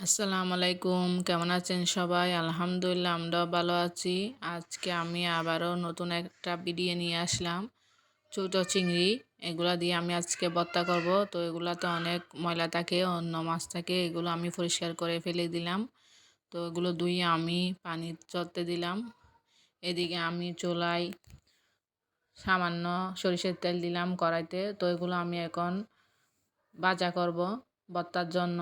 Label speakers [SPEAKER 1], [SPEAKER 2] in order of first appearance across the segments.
[SPEAKER 1] আসসালামু আলাইকুম, কেমন আছেন সবাই? আলহামদুলিল্লাহ আমরাও ভালো আছি। আজকে আমি আবারও নতুন একটা ভিডিও নিয়ে আসলাম। ছোট চিংড়ি এগুলা দিয়ে আমি আজকে ভর্তা করব। তো এগুলাতে অনেক ময়লা থাকে, অন্য মাছ থাকে, এগুলো আমি পরিষ্কার করে ফেলে দিলাম। তো এগুলো ধুয়ে আমি পানি চড়তে দিলাম। এদিকে আমি চুলায় সামান্য সরিষার তেল দিলাম কড়াইতে। তো এগুলো আমি এখন ভাজা করব ভর্তার জন্য।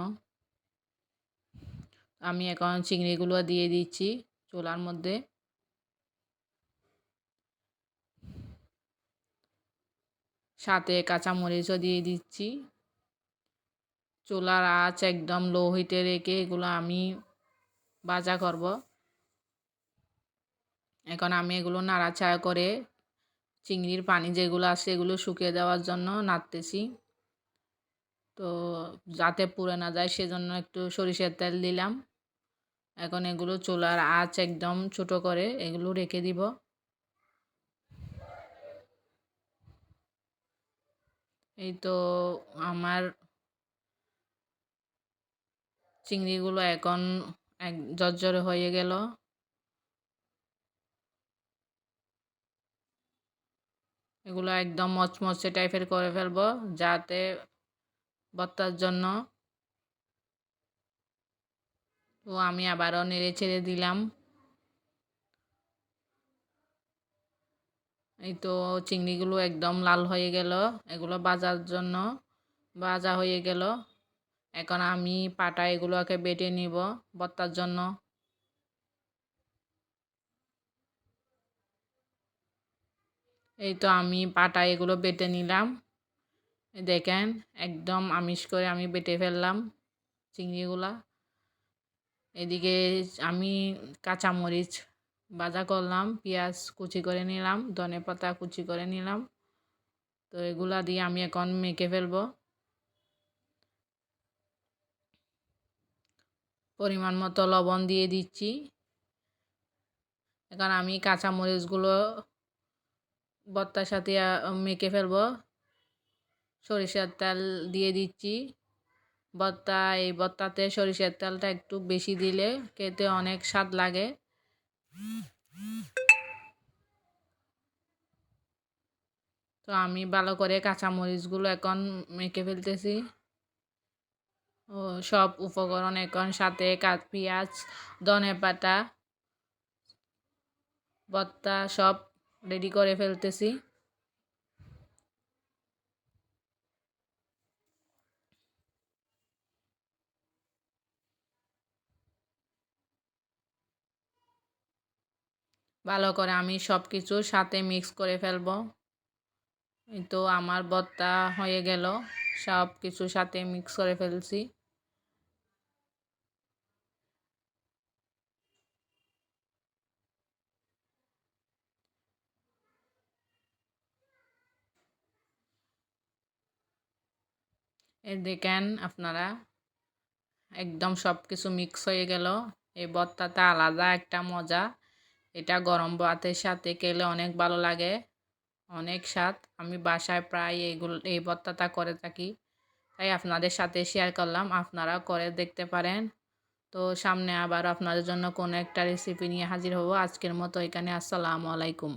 [SPEAKER 1] আমি এখন চিংড়িগুলো দিয়ে দিচ্ছি চুলার মধ্যে। সাথে কাঁচামরিচও দিয়ে দিচ্ছি। চুলার আঁচ একদম লো হিটে রেখে এগুলো আমি ভাজা করব। এখন আমি এগুলো নাড়াচাড়া করে চিংড়ির পানি যেগুলো আছে এগুলো শুকিয়ে দেওয়ার জন্য নাড়তেছি। তো যাতে পুড়ে না যায় সেজন্য একটু সরিষার তেল দিলাম। এখন এগুলো চুলার আঁচ একদম ছোট করে এগুলো রেখে দিব। এই তো আমার চিংড়িগুলো এখন ঝরঝরে হয়ে গেল। এগুলো একদম মচমচে টাইপের করে ফেলবো যাতে ভর্তার জন্য। তো আমি আবারও নেড়ে ছেড়ে দিলাম। এই তো চিংড়িগুলো একদম লাল হয়ে গেল, এগুলো ভাজার জন্য ভাজা হয়ে গেল। এখন আমি পাটা এগুলোকে বেটে নিব ভর্তার জন্য। এই তো আমি পাটা এগুলো বেটে নিলাম। দেখেন একদম আমিষ করে আমি বেটে ফেললাম চিংড়িগুলা। এদিকে আমি কাঁচামরিচ ভাজা করলাম, পেঁয়াজ কুচি করে নিলাম, ধনেপাতা কুচি করে নিলাম। তো এগুলা দিয়ে আমি এখন মেখে ফেলবো। পরিমাণ মতো লবণ দিয়ে দিচ্ছি। এখন আমি কাঁচামরিচগুলো ভর্তার সাথে মেখে ফেলবো। সরিষার তেল দিয়ে দিচ্ছি। এই ভর্তাতে সরিষার তেলটা একটু বেশি দিলে খেতে অনেক স্বাদ লাগে। তো আমি ভালো করে কাঁচামরিচগুলো এখন মেখে ফেলতেছি। ও সব উপকরণ এখন সাথে পেঁয়াজ, ধনেপাতা, ভর্তা সব রেডি করে ফেলতেছি। ভালো করে আমি সব কিছুর সাথে মিক্স করে ফেলবো। এই তো আমার ভর্তা হয়ে গেল, সব কিছুর সাথে মিক্স করে ফেলছি। এই দেখেন আপনারা একদম সব কিছু মিক্স হয়ে গেল। এই ভর্তাটা আলাদা একটা মজা। এটা গরম ভাতের সাথে খেলে অনেক ভালো লাগে, অনেক স্বাদ। আমি বাসায় প্রায় এই ভর্তাটা করে থাকি, তাই আপনাদের সাথে শেয়ার করলাম, আপনারা করে দেখতে পারেন। তো সামনে আবার আপনাদের জন্য কোনো একটা রেসিপি নিয়ে হাজির হব। আজকের মতো এখানে, আসসালামু আলাইকুম।